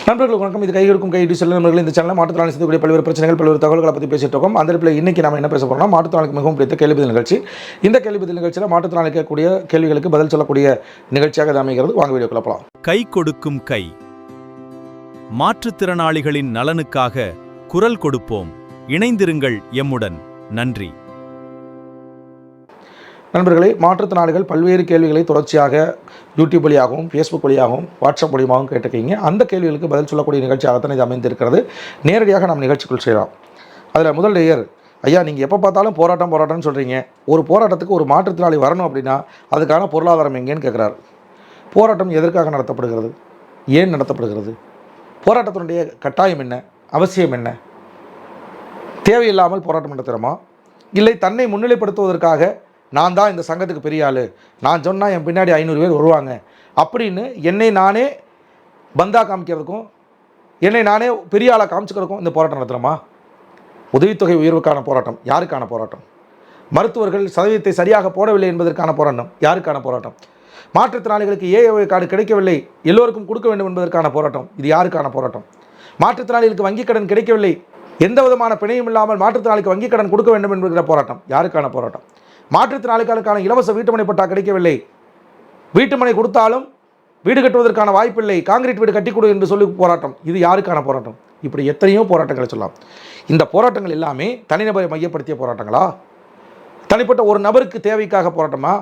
நண்பர்களுக்கு வணக்கம். இது கைகொடுக்கும் கைடு செல்ல நண்பர்கள். இந்த சேனலில் மாற்றுத்திறனாளி செய்யக்கூடிய பல்வேறு பிரச்சனைகள், பல்வேறு தகவல்களை பற்றி பேசிட்டு இருக்கோம். அந்த இடத்துல இன்னைக்கு நம்ம என்ன பேச போறோம்னா, மாற்றுத்திறனாளிக்கு மிகவும் பிடித்த கேள்வி பதில் நிகழ்ச்சி. இந்த கேள்வி பதில் நிகழ்ச்சியில் மாற்றுத்திறனாளி கேட்கக்கூடிய கேள்விகளுக்கு பதில் சொல்லக்கூடிய நிகழ்ச்சியாக இது அமைகிறது. வாங்க வீடியோக்குள்ள போகலாம். கை கொடுக்கும் கை. மாற்றுத்திறனாளிகளின் நலனுக்காக குரல் கொடுப்போம். இணைந்திருங்கள் எம்முடன். நன்றி. நண்பர்களே, மாற்றுத்திறனாளிகள் பல்வேறு கேள்விகளை தொடர்ச்சியாக யூடியூப் வழியாகவும், ஃபேஸ்புக் வழியாகவும், வாட்ஸ்அப் மூலியமாகவும் கேட்டிருக்கீங்க. அந்த கேள்விகளுக்கு பதில் சொல்லக்கூடிய நிகழ்ச்சியாகத்தான் இது அமைந்திருக்கிறது. நேரடியாக நம்ம நிகழ்ச்சிக்குள் செய்யலாம். அதில் முதல் நேயர், ஐயா நீங்கள் எப்போ பார்த்தாலும் போராட்டம்னு சொல்கிறீங்க. ஒரு போராட்டத்துக்கு ஒரு மாற்றுத்திறனாளி வரணும் அப்படின்னா அதுக்கான பொருளாதாரம் எங்கேன்னு கேட்குறாரு. போராட்டம் எதற்காக நடத்தப்படுகிறது? ஏன் நடத்தப்படுகிறது? போராட்டத்தினுடைய கட்டாயம் என்ன? அவசியம் என்ன? தேவையில்லாமல் போராட்டம் நடத்துகிறோமா, இல்லை தன்னை முன்னிலைப்படுத்துவதற்காக நான் தான் இந்த சங்கத்துக்கு பெரிய ஆள், நான் சொன்னால் என் பின்னாடி 500 பேர் வருவாங்க அப்படின்னு என்னை நானே பந்தா காமிக்கிறதுக்கும், என்னை நானே பெரிய ஆளாக காமிச்சிக்கிறதுக்கும் இந்த போராட்டம் நடத்துகிறோமா? உதவித்தொகை உயர்வுக்கான போராட்டம் யாருக்கான போராட்டம்? மருத்துவர்கள் சதவீதத்தை சரியாக போடவில்லை என்பதற்கான போராட்டம் யாருக்கான போராட்டம்? மாற்றுத்திறனாளிகளுக்கு ஏஏஒய் கார்டு கிடைக்கவில்லை, எல்லோருக்கும் கொடுக்க வேண்டும் என்பதற்கான போராட்டம் இது யாருக்கான போராட்டம்? மாற்றுத்திறனாளிகளுக்கு வங்கிக் கடன் கிடைக்கவில்லை, எந்த விதமான பிணையும் இல்லாமல் மாற்றுத்திறனாளிக்கு வங்கிக் கடன் கொடுக்க வேண்டும் என்கிற போராட்டம் யாருக்கான போராட்டம்? மாற்றுத்திறனாளிகளுக்கான இலவச வீட்டுமனை பட்டா கிடைக்கவில்லை, வீட்டுமனை கொடுத்தாலும் வீடு கட்டுவதற்கான வாய்ப்பில்லை, காங்கிரீட் வீடு கட்டி கொடு என்று சொல்லி போராட்டம் இது யாருக்கான போராட்டம்? இப்படி எத்தனையோ போராட்டங்களை சொல்லலாம். இந்த போராட்டங்கள் எல்லாமே தனிநபரை மையப்படுத்திய போராட்டங்களா? தனிப்பட்ட ஒரு நபருக்கு தேவைக்காக போராட்டமா?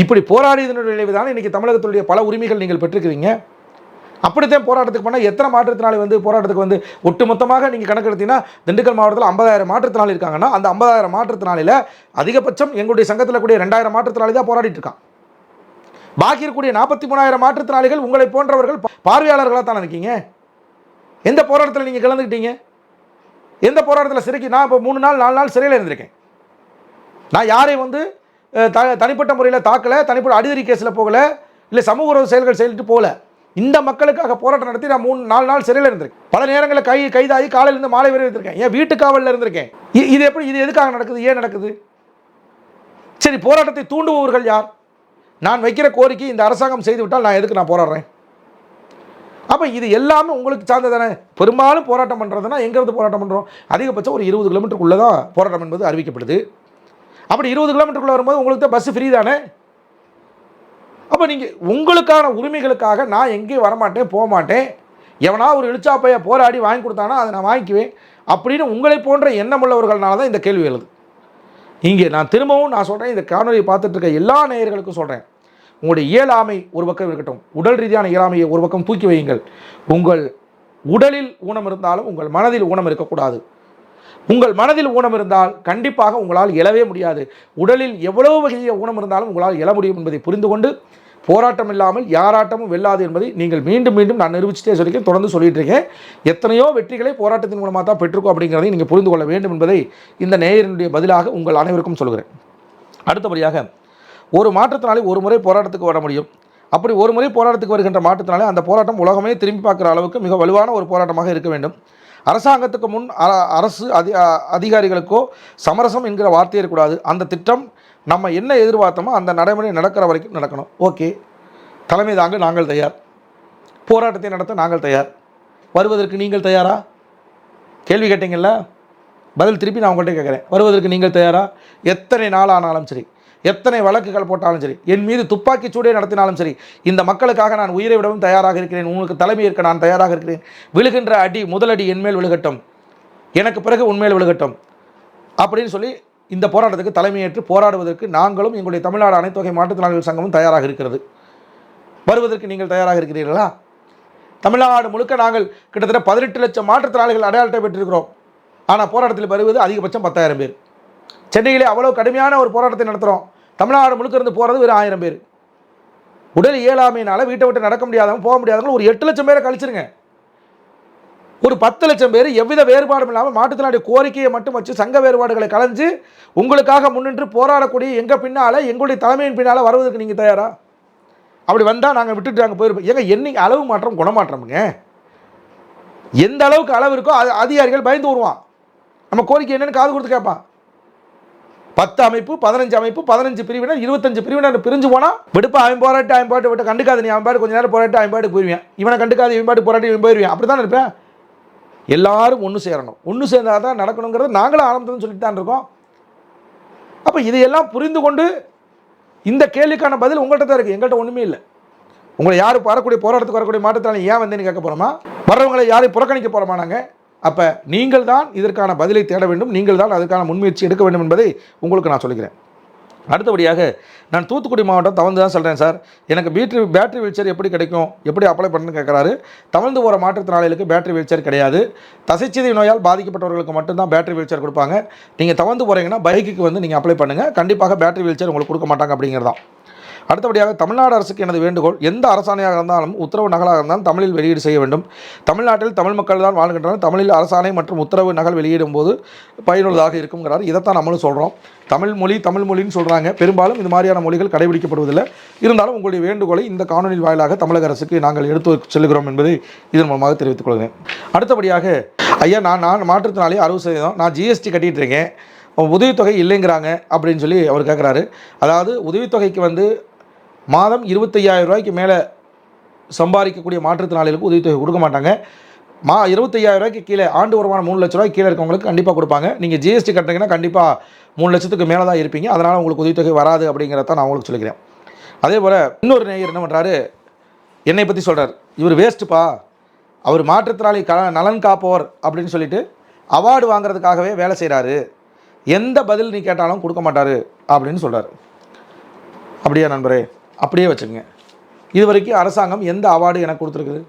இப்படி போராடியதனுடைய விளைவுதான் இன்றைக்கி தமிழகத்தினுடைய பல உரிமைகள் நீங்கள் பெற்றிருக்கிறீங்க. அப்படித்தான் போராட்டத்துக்கு பண்ணால் எத்தனை மாற்றுத்திறனாளி போராட்டத்துக்கு ஒட்டுமொத்தமாக நீங்கள் கணக்கெடுத்தீங்கன்னா திண்டுக்கல் மாவட்டத்தில் 50,000 மாற்றுத்திறனாளி இருக்காங்கன்னா அந்த 50,000 மாற்றுத்திறனாளியில் அதிகபட்சம் எங்களுடைய சங்கத்தில் கூடிய 2,000 மாற்றுத்திறனாளி தான் போராடிட்டு இருக்கான். பாக்கி இருக்கக்கூடிய 43,000 மாற்றுத்திறனாளிகள் உங்களை போன்றவர்கள் பார்வையாளர்களாக தான் இருக்கீங்க. எந்த போராட்டத்தில் நீங்கள் கலந்துக்கிட்டீங்க? எந்த போராட்டத்தில் சிறைக்கு? நான் இப்போ 3 நாள் 4 நாள் சிறையில் இருந்திருக்கேன். நான் யாரையும் தனிப்பட்ட முறையில் தாக்கலை, தனிப்பட்ட அடிதடி கேஸில் போகலை, இல்லை சமூக உறவு செயல்கள் செய்துட்டு போகல. இந்த மக்களுக்காக போராட்டம் நடத்தி நான் 3-4 நாள் சிறையில் இருந்திருக்கேன். பல நேரங்களில் கைதாகி காலையிலேருந்து மாலை வரை இருந்திருக்கேன். ஏன் வீட்டு காவலில் இருந்திருக்கேன். இது எதுக்காக நடக்குது? ஏன் நடக்குது? சரி, போராட்டத்தை தூண்டுபவர்கள் யார்? நான் வைக்கிற கோரிக்கை இந்த அரசாங்கம் செய்துவிட்டால் நான் எதுக்கு போராடுறேன்? அப்போ இது எல்லாமே உங்களுக்கு சார்ந்தது தானே. பெரும்பாலும் போராட்டம் பண்ணுறதுனா எங்கேருந்து போராட்டம் பண்ணுறோம்? அதிகபட்சம் ஒரு 20 கிலோமீட்டருக்குள்ளே தான் போராட்டம் என்பது அறிவிக்கப்படுது. அப்படி 20 கிலோமீட்டருக்குள்ளே வரும்போது உங்களுக்கு தான் பஸ் ஃப்ரீ தானே. அப்போ நீங்கள் உங்களுக்கான உரிமைகளுக்காக நான் எங்கேயும் வரமாட்டேன், போக மாட்டேன், எவனா ஒரு இழிச்சாப்பையை போராடி வாங்கி கொடுத்தானா அதை நான் வாங்கிக்குவேன் அப்படின்னு உங்களை போன்ற எண்ணமுள்ளவர்களால தான் இந்த கேள்வி எழுது. இங்கே நான் திரும்பவும் சொல்கிறேன், இந்த காணொலியை பார்த்துட்டு இருக்க எல்லா நேயர்களுக்கும் சொல்கிறேன், உங்களுடைய இயலாமை ஒரு பக்கம் இருக்கட்டும், உடல் ரீதியான இயலாமையை ஒரு பக்கம் தூக்கி வையுங்கள். உங்கள் உடலில் ஊனம் இருந்தாலும் உங்கள் மனதில் ஊனம் இருக்கக்கூடாது. உங்கள் மனதில் ஊனம் இருந்தால் கண்டிப்பாக உங்களால் எழவே முடியாது. உடலில் எவ்வளவு வகைய ஊனம் இருந்தாலும் உங்களால் எழ முடியும் என்பதை புரிந்து கொண்டு போராட்டம் இல்லாமல் யாராட்டமும் வெல்லாது என்பதை நீங்கள் மீண்டும் மீண்டும் நான் நிரூபிச்சுட்டே சொல்லியிருக்கேன், தொடர்ந்து சொல்லிட்டு இருக்கேன். எத்தனையோ வெற்றிகளை போராட்டத்தின் மூலமாக தான் பெற்றிருக்கோம் அப்படிங்கிறதை நீங்கள் புரிந்து கொள்ள வேண்டும் என்பதை இந்த நேயரினுடைய பதிலாக உங்கள் அனைவருக்கும் சொல்கிறேன். அடுத்தபடியாக, ஒரு மாற்றுத்திறனாளி ஒரு முறை போராட்டத்துக்கு வர முடியும். அப்படி ஒரு முறை போராட்டத்துக்கு வருகின்ற மாற்றுத்திறனாளி அந்த போராட்டம் உலகமே திரும்பி பார்க்குற அளவுக்கு மிக வலுவான ஒரு போராட்டமாக இருக்க வேண்டும். அரசாங்கத்துக்கு முன் அரசு அதிகாரிகளுக்கோ சமரசம் என்கிற வார்த்தையே இருக்கக்கூடாது. அந்த திட்டம் நம்ம என்ன எதிர்பார்த்தோமோ அந்த நடைமுறை நடக்கிற வரைக்கும் நடக்கணும். ஓகே, தலைமை தாங்க நாங்கள் தயார், போராட்டத்தை நடத்த நாங்கள் தயார், வருவதற்கு நீங்கள் தயாரா? கேள்வி கேட்டீங்கல்ல, பதில் திருப்பி நான் உங்கள்கிட்ட கேட்குறேன். வருவதற்கு நீங்கள் தயாரா? எத்தனை நாள் ஆனாலும் சரி, எத்தனை வழக்குகள் போட்டாலும் சரி, என் மீது துப்பாக்கி சூடே நடத்தினாலும் சரி, இந்த மக்களுக்காக நான் உயிரை விடவும் தயாராக இருக்கிறேன். உங்களுக்கு தலைமை ஏற்க நான் தயாராக இருக்கிறேன். விழுகின்ற அடி முதலடி என்மேல் விழுகட்டும், எனக்கு பிறகு உண்மையில் விழுகட்டும் அப்படின்னு சொல்லி இந்த போராட்டத்துக்கு தலைமையேற்று போராடுவதற்கு நாங்களும் எங்களுடைய தமிழ்நாடு அனைத்து வகை மாற்றுத்திறனாளிகள் சங்கமும் தயாராக இருக்கிறது. வருவதற்கு நீங்கள் தயாராக இருக்கிறீர்களா? தமிழ்நாடு முழுக்க நாங்கள் கிட்டத்தட்ட 18 லட்சம் மாற்றுத்திறனாளிகள் அடையாள அட்டை பெற்றிருக்கிறோம். ஆனால் போராட்டத்தில் வருவது அதிகபட்சம் 10,000 பேர். சென்னையிலே அவ்வளோ கடுமையான ஒரு போராட்டத்தை நடத்துகிறோம். தமிழ்நாடு முழுக்க இருந்து போகிறது வெறும் 1000 பேர். உடல் இயலாமையினால் வீட்டை விட்டு நடக்க முடியாதவங்க, போக முடியாதவங்க ஒரு 8 லட்சம் பேரை கழிச்சிருங்க. ஒரு 10 லட்சம் பேர் எவ்வித வேறுபாடும் இல்லாமல் மாற்றுத்திறனாளி கோரிக்கையை மட்டும் வச்சு சங்க வேறுபாடுகளை கலைஞ்சு உங்களுக்காக முன்னின்று போராடக்கூடிய எங்கள் பின்னால், எங்களுடைய தலைமையின் பின்னால் வருவதற்கு நீங்கள் தயாரா? அப்படி வந்தால் நாங்கள் விட்டுட்டு நாங்கள் போயிருப்போம். ஏங்க என்னைக்கு அளவு மாற்றம் குணமாற்றமுங்க. எந்த அளவுக்கு அளவு இருக்கோ அது அதிகாரிகள் பயந்து வருவான். நம்ம கோரிக்கை என்னென்னு காது கொடுத்து கேட்பான். 10 அமைப்பு 15 அமைப்பு 15 பிரிவினர் 25 பிரிவினர் பிரிஞ்சு போனால் விடுப்பா அவன் போராட்டு விட்டு கண்டுக்காது, நீ அவன் பாட்டு கொஞ்சம் நேரம் போராட்டு அவன் பாட்டு போயிருவேன், இவனை கண்டுக்காது இவன் பாட்டு போராட்டி இவன் போயிருவேன், அப்படி தான் இருப்பேன். எல்லாரும் ஒன்று சேரணும், ஒன்று சேர்ந்தால் தான் நடக்கணுங்கிறது நாங்களும் ஆரம்பத்தில் சொல்லிட்டு தான் இருக்கோம். அப்போ இதையெல்லாம் புரிந்து கொண்டு இந்த கேள்விக்கான பதில் உங்கள்கிட்ட தான் இருக்குது, எங்கள்கிட்ட ஒன்றுமே இல்லை. உங்களை யார் வரக்கூடிய போராட்டத்துக்கு வரக்கூடிய மாற்றத்தால் ஏன் வந்தேன்னு கேட்க போகிறோமா? வர்றவங்களை யாரையும் புறக்கணிக்க போகிறோமா நாங்கள்? அப்போ நீங்கள் தான் இதற்கான பதிலை தேட வேண்டும், நீங்கள் தான் அதுக்கான முன்முயற்சி எடுக்க வேண்டும் என்பதை உங்களுக்கு நான் சொல்லிக்கிறேன். அடுத்தபடியாக நான் தூத்துக்குடி மாவட்டம் தவழ்ந்து தான் சொல்கிறேன் சார், எனக்கு பேட்டரி வீல்சேர் எப்படி கிடைக்கும், எப்படி அப்ளை பண்ணணும்னு கேட்குறாரு. தவழ்ந்து போகிற மாற்றுத்திறனாளிகளுக்கு பேட்டரி வீல்சேர் கிடையாது. தசைச்சிதை நோயால் பாதிக்கப்பட்டவர்களுக்கு மட்டும்தான் பேட்டரி வீல்சேர் கொடுப்பாங்க. நீங்கள் தவழ்ந்து போகிறீங்கன்னா பைக்குக்கு வந்து நீங்கள் அப்ளை பண்ணுங்கள், கண்டிப்பாக பேட்டரி வீல்சேர் உங்களுக்கு கொடுக்க மாட்டாங்க அப்படிங்கிறதான். அடுத்தபடியாக தமிழ்நாடு அரசுக்கு எனது வேண்டுகோள், எந்த அரசாணையாக இருந்தாலும் உத்தரவு நகலாக இருந்தாலும் தமிழில் வெளியீடு செய்ய வேண்டும். தமிழ்நாட்டில் தமிழ் மக்கள் தான் வாழ்கின்றனர், தமிழில் அரசாணை மற்றும் உத்தரவு நகல் வெளியிடும் போது பயனுள்ளதாக இருக்குங்கிறார். இதைத்தான் நம்மளும் சொல்கிறோம். தமிழ் மொழின்னு சொல்கிறாங்க, பெரும்பாலும் இந்த மாதிரியான மொழிகள் கடைபிடிக்கப்படுவதில்லை. இருந்தாலும் உங்களுடைய வேண்டுகோளை இந்த காணொலி வாயிலாக தமிழக அரசுக்கு நாங்கள் எடுத்து செல்கிறோம் என்பதை இதன் மூலமாக தெரிவித்துக் கொள்கிறேன். அடுத்தபடியாக ஐயா, நான் மாற்றுத்திறனாளி 60%, நான் ஜிஎஸ்டி கட்டிகிட்டு இருக்கேன், உதவித்தொகை இல்லைங்கிறாங்க அப்படின்னு சொல்லி அவர் கேட்குறாரு. அதாவது உதவித்தொகைக்கு வந்து மாதம் 25,000 ரூபாய்க்கு மேலே சம்பாதிக்கக்கூடிய மாற்றுத்திறனாளிகளுக்கு உதவித்தொகை கொடுக்க மாட்டாங்க. 25,000 ரூபாய்க்கு கீழே, ஆண்டு வருமானம் 3 லட்ச ரூபாய்க்கு கீழே இருக்கவங்களுக்கு கண்டிப்பாக கொடுப்பாங்க. நீங்கள் ஜிஎஸ்டி கட்டுறீங்கன்னா கண்டிப்பாக 3 லட்சத்துக்கு மேலே தான் இருப்பீங்க, அதனால் உங்களுக்கு உதவித்தொகை வராது அப்படிங்கிறத நான் உங்களுக்கு சொல்லிக்கிறேன். அதே போல் இன்னொரு நேயர் என்ன பண்ணுறாரு, என்னை பற்றி சொல்கிறார், இவர் வேஸ்ட்டுப்பா, அவர் மாற்றுத்திறனாளி நலன் காப்பவர் அப்படின்னு சொல்லிட்டு அவார்டு வாங்குறதுக்காகவே வேலை செய்கிறாரு, எந்த பதில் நீ கேட்டாலும் கொடுக்க மாட்டார் அப்படின்னு சொல்கிறார். அப்படியே நண்பரே, அப்படியே வச்சுக்கோங்க. இது வரைக்கும் அரசாங்கம் எந்த அவார்டு எனக்கு கொடுத்துருக்குது?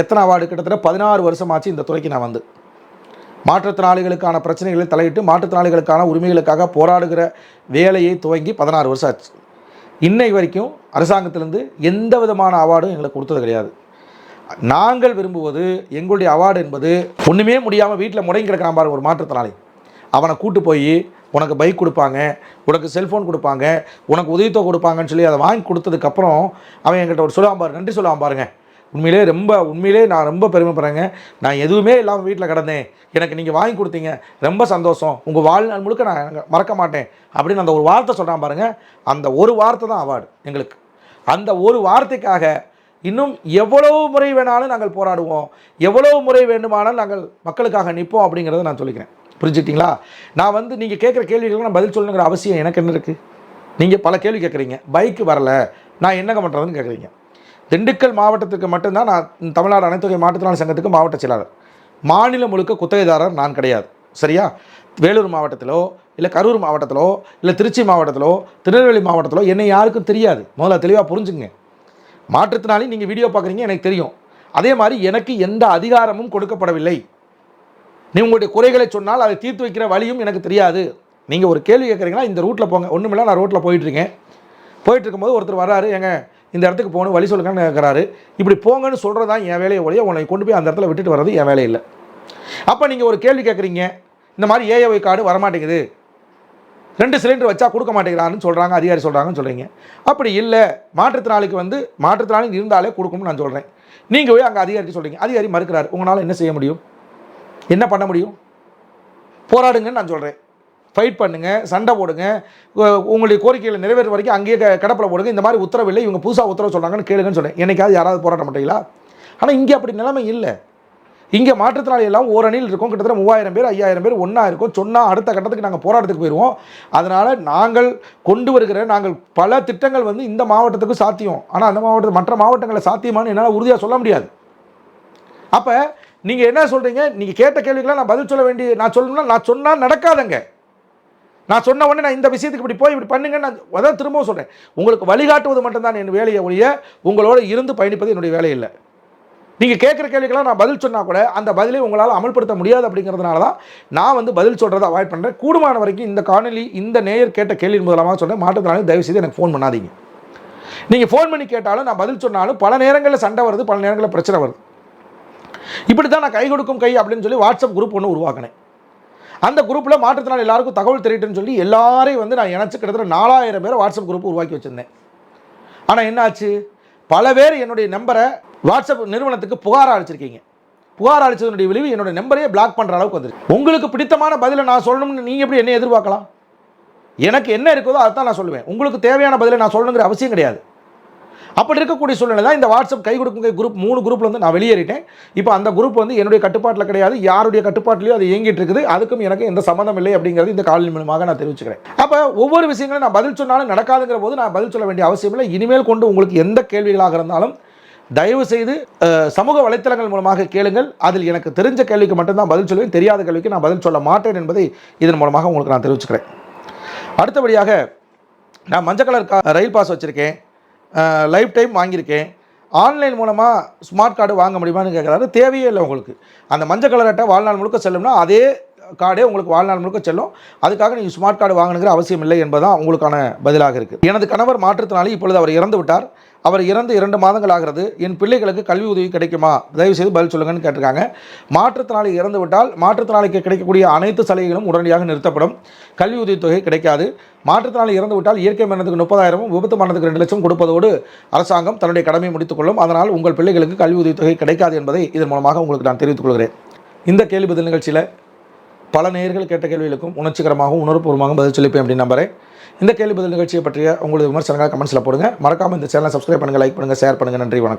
எத்தனை அவார்டு? கிட்டத்தட்ட 16 வருஷமாச்சு இந்த துறைக்கு நான் வந்து. மாற்றுத்திறனாளிகளுக்கான பிரச்சனைகளை தலையிட்டு மாற்றுத்திறனாளிகளுக்கான உரிமைகளுக்காக போராடுகிற வேலையை துவங்கி 16 வருஷம் ஆச்சு. இன்னை வரைக்கும் அரசாங்கத்திலேருந்து எந்த விதமான அவார்டும் எங்களுக்கு கொடுத்தது கிடையாது. நாங்கள் விரும்புவது, எங்களுடைய அவார்டு என்பது, ஒன்றுமே முடியாமல் வீட்டில் முடங்கி கிடக்கிறான் பாருங்க ஒரு மாற்றுத்திறனாளி, அவனை கூட்டு போய் உனக்கு பைக் கொடுப்பாங்க, உனக்கு செல்ஃபோன் கொடுப்பாங்க, உனக்கு உதவித்தொகை கொடுப்பாங்கன்னு சொல்லி அதை வாங்கி கொடுத்ததுக்கப்புறம் அவன் என்கிட்ட ஒரு சொல்லுவான் பாரு, நன்றி சொல்லுவான் பாருங்க. உண்மையிலே நான் ரொம்ப பெருமைப்படுறேங்க, நான் எதுவுமே இல்லாமல் வீட்டில் கிடந்தேன், எனக்கு நீங்கள் வாங்கி கொடுத்தீங்க, ரொம்ப சந்தோஷம், உங்கள் வாழ்நாள் முழுக்க நான் மறக்க மாட்டேன் அப்படின்னு அந்த ஒரு வார்த்தை சொல்கிறான் பாருங்கள். அந்த ஒரு வார்த்தை தான் அவார்டு எங்களுக்கு. அந்த ஒரு வார்த்தைக்காக இன்னும் எவ்வளவு முறை வேணாலும் நாங்கள் போராடுவோம், எவ்வளவு முறை வேண்டுமானாலும் நாங்கள் மக்களுக்காக நிற்போம் அப்படிங்கிறத நான் சொல்லிக்கிறேன். புரிஞ்சுக்கிட்டீங்களா? நான் வந்து நீங்கள் கேட்குற கேள்விகளுக்கு நான் பதில் சொல்லணுங்கிற அவசியம் எனக்கு என்ன இருக்குது? நீங்கள் பல கேள்வி கேட்குறீங்க, பைக்கு வரல நான் என்னங்க பண்ணுறதுன்னு கேட்குறீங்க. திண்டுக்கல் மாவட்டத்துக்கு மட்டும்தான் நான் தமிழ்நாடு அனைத்துறை மாற்றுத்திறனாளி சங்கத்துக்கு மாவட்ட செயலாளர். மாநிலம் முழுக்க குத்தகைதாரர் நான் கிடையாது, சரியா? வேலூர் மாவட்டத்திலோ இல்லை கரூர் மாவட்டத்திலோ இல்லை திருச்சி மாவட்டத்திலோ திருநெல்வேலி மாவட்டத்திலோ என்னை யாருக்கும் தெரியாது. முதல்ல தெளிவாக புரிஞ்சுங்க. மாற்றுத்திறனாளி நீங்கள் வீடியோ பார்க்குறீங்க, எனக்கு தெரியும். அதே மாதிரி எனக்கு எந்த அதிகாரமும் கொடுக்கப்படவில்லை. நீ உங்களுடைய குறைகளை சொன்னால் அதை தீர்த்து வைக்கிற வழியும் எனக்கு தெரியாது. நீங்கள் ஒரு கேள்வி கேட்குறீங்கன்னா இந்த ரூட்டில் போங்க, ஒன்றுமில்ல நான் ரோட்டில் போயிட்டுருக்கேன், போயிட்டுருக்கும்போது ஒருத்தர் வர்றாரு, எங்க இந்த இடத்துக்கு போகணும் வழி சொல்லுங்கன்னு கேட்குறாரு. இப்படி போங்கன்னு சொல்கிறது தான் என் வேலையை ஒழிய உன்னை கொண்டு போய் அந்த இடத்துல விட்டுட்டு வர்றது என் வேலை இல்லை. அப்போ நீங்கள் ஒரு கேள்வி கேட்குறீங்க, இந்த மாதிரி ஏஏஒய் கார்டு வரமாட்டேங்குது, 2 சிலிண்டர் வச்சா கொடுக்க மாட்டேங்கிறான்னு சொல்கிறாங்க, அதிகாரி சொல்கிறாங்கன்னு சொல்கிறீங்க. அப்படி இல்லை, மாற்றுத்திறனாளிக்கு வந்து மாற்றுத்திறனாளி இருந்தாலே கொடுக்கணும்னு நான் சொல்கிறேன். நீங்கள் போய் அங்கே அதிகாரிக்கு சொல்கிறீங்க, அதிகாரி மறுக்கிறார். உங்களால் என்ன செய்ய முடியும்? என்ன பண்ண முடியும்? போராடுங்கன்னு நான் சொல்கிறேன். ஃபைட் பண்ணுங்கள், சண்டை போடுங்க, உங்களுடைய கோரிக்கைகளை நிறைவேற்ற வரைக்கும் அங்கேயே கிடப்பில் போடுங்க. இந்த மாதிரி உத்தரவு இல்லை, இவங்க புதுசாக உத்தரவு சொல்கிறாங்கன்னு கேளுங்கன்னு சொன்னேன். என்னைக்காவது யாராவது போராட்ட மாட்டீங்களா? ஆனால் இங்கே அப்படி நிலைமை இல்லை. இங்கே மாற்றுத்திறனாளி எல்லாம் ஓரணியில் இருக்கும், கிட்டத்தட்ட 3000 பேர் 5000 பேர் ஒன்றா இருக்கும். சொன்னால் அடுத்த கட்டத்துக்கு நாங்கள் போராட்டத்துக்கு போயிடுவோம். அதனால் நாங்கள் கொண்டு வருகிற பல திட்டங்கள் வந்து இந்த மாவட்டத்துக்கு சாத்தியம். ஆனால் அந்த மாவட்டத்தில் மற்ற மாவட்டங்களில் சாத்தியமானு என்னால் உறுதியாக சொல்ல முடியாது. அப்போ நீங்கள் என்ன சொல்கிறீங்க? நீங்கள் கேட்ட கேள்விக்கெல்லாம் நான் பதில் சொல்ல நான் சொல்லணும்னா நான் சொன்னால் நடக்காதங்க. நான் சொன்ன உடனே நான் இந்த விஷயத்துக்கு இப்படி போய் இப்படி பண்ணுங்க நான் அதான் திரும்பவும் சொல்கிறேன். உங்களுக்கு வழிகாட்டுவது மட்டும்தான் என் வேலையை ஒழிய உங்களோட இருந்து பயணிப்பது என்னுடைய வேலை இல்லை. நீங்கள் கேட்குற கேள்விக்கெல்லாம் நான் பதில் சொன்னால் கூட அந்த பதிலை உங்களால் அமல்படுத்த முடியாது. அப்படிங்கிறதுனால தான் நான் வந்து பதில் சொல்கிறத அவாய்ட் பண்ணுறேன். கூடுமான வரைக்கும் இந்த காணொலி இந்த நேயர் கேட்ட கேள்வி முதலமாக சொன்னேன், மாற்றுத்திறனாளி தயவுசெய்து எனக்கு ஃபோன் பண்ணாதீங்க. நீங்கள் ஃபோன் பண்ணி கேட்டாலும் நான் பதில் சொன்னாலும் பல நேரங்களில் சண்டை வருது, பல நேரங்களில் பிரச்சனை வருது. இப்படி தான் நான் கை கொடுக்கும் கை அப்படின்னு சொல்லி வாட்ஸ்அப் குரூப் ஒன்று உருவாக்கினேன். அந்த குரூப்பில் மாற்றுத்திறனாளி எல்லாருக்கும் தகவல் தெரியிட்டுன்னு சொல்லி எல்லாரையும் வந்து நான் இணைச்சு கிட்டத்தட்ட 4000 பேர் வாட்ஸ்அப் குரூப் உருவாக்கி வச்சுருந்தேன். ஆனால் என்னாச்சு, பல பேர் என்னுடைய நம்பரை வாட்ஸ்அப் நிறுவனத்துக்கு புகார் அளிச்சிருக்கீங்க. புகார் அளித்ததனுடைய விளைவு என்னுடைய நம்பரையே பிளாக் பண்ணுற அளவுக்கு வந்துருக்கு. உங்களுக்கு பிடித்தமான பதிலை நான் சொல்லணும்னு நீங்கள் எப்படி என்ன எதிர்பார்க்கலாம்? எனக்கு என்ன இருக்குதோ அதை தான் நான் சொல்லுவேன். உங்களுக்கு தேவையான பதிலை நான் சொல்லணுங்கிற அவசியம் கிடையாது. அப்படி இருக்கக்கூடிய சூழ்நிலை தான் இந்த வாட்ஸ்அப் கை கொடுக்கும் கை குரூப் 3 குரூப்ல வந்து நான் வெளியேறிட்டேன். இப்போ அந்த குரூப் வந்து என்னுடைய கட்டுப்பாட்டில் கிடையாது, யாருடைய கட்டுப்பாட்டிலையோ அது இயங்கிட்டு இருக்குது. அதுக்கும் எனக்கு எந்த சம்மந்தம் இல்லை அப்படிங்கிறது இந்த காணொலி மூலமாக நான் தெரிவிச்சுக்கிறேன். அப்போ ஒவ்வொரு விஷயங்களும் நான் பதில் சொன்னாலும் நடக்காதுங்கிற போது நான் பதில் சொல்ல வேண்டிய அவசியம் இல்லை. இனிமேல் கொண்டு உங்களுக்கு எந்த கேள்விகளாக இருந்தாலும் தயவு செய்து சமூக வலைத்தளங்கள் மூலமாக கேளுங்கள். அதில் எனக்கு தெரிஞ்ச கேள்விக்கு மட்டும்தான் பதில் சொல்லுவேன், தெரியாத கேள்விக்கு நான் பதில் சொல்ல மாட்டேன் என்பதை இதன் மூலமாக உங்களுக்கு நான் தெரிவிச்சுக்கிறேன். அடுத்தபடியாக நான் மஞ்சள் கலர் ரயில் பாஸ் வச்சுருக்கேன், லைஃப் டைம் வாங்கியிருக்கேன், ஆன்லைன் மூலமாக ஸ்மார்ட் கார்டு வாங்க முடியுமான்னு கேட்குறாரு. தேவையே இல்லை உங்களுக்கு. அந்த மஞ்சள் கலர் அட்டை வாழ்நாள் முழுக்க செல்லும்னா அதே கார்டே உங்களுக்கு வாழ்நாள் முழுக்க செல்லும். அதுக்காக நீங்கள் ஸ்மார்ட் கார்டு வாங்கணுங்கிற அவசியம் இல்லை என்பதுதான் உங்களுக்கான பதிலாக இருக்குது. எனது கணவர் மாற்றுத்திறனாளி, இப்பொழுது அவர் இறந்து விட்டார். அவர் இறந்து 2 மாதங்கள் ஆகிறது. என் பிள்ளைகளுக்கு கல்வி உதவி கிடைக்குமா, தயவுசெய்து பதில் சொல்லுங்கன்னு கேட்டிருக்காங்க. மாற்றுத்திறனாளி இறந்து விட்டால் மாற்றுத்திறனாளிக்கு கிடைக்கக்கூடிய அனைத்து சலுகைகளும் உடனடியாக நிறுத்தப்படும். கல்வி உதவித்தொகை கிடைக்காது. மாற்றுத்திறனாளி இறந்து விட்டால் இயற்கை மரணத்துக்கு 30,000, விபத்து மரணத்துக்கு 2 லட்சம் கொடுப்பதோடு அரசாங்கம் தன்னுடைய கடமையை முடித்துக்கொள்ளும். அதனால் உங்கள் பிள்ளைகளுக்கு கல்வி உதவித்தொகை கிடைக்காது என்பதை இதன் மூலமாக உங்களுக்கு நான் தெரிவித்துக் கொள்கிறேன். இந்த கேள்வி பதில் நிகழ்ச்சியில் பல நேயர்கள் கேட்ட கேள்விகளுக்கும் உணர்ச்சிகரமாகவும் உணர்வுபூர்வமாகவும் பதில் சொல்லிப்பேன் அப்படின்னு நம்புறேன். இந்த கேள்வி பதில் நிகழ்ச்சியை பற்றிய உங்களுடைய விமர்சனங்களை கமெண்ட்ஸில் போடுங்க. மறக்காமல் இந்த சேனலை சப்ஸ்கிரைப் பண்ணுங்கள், லைக் பண்ணுங்கள், ஷேர் பண்ணுங்கள். நன்றி, வணக்கம்.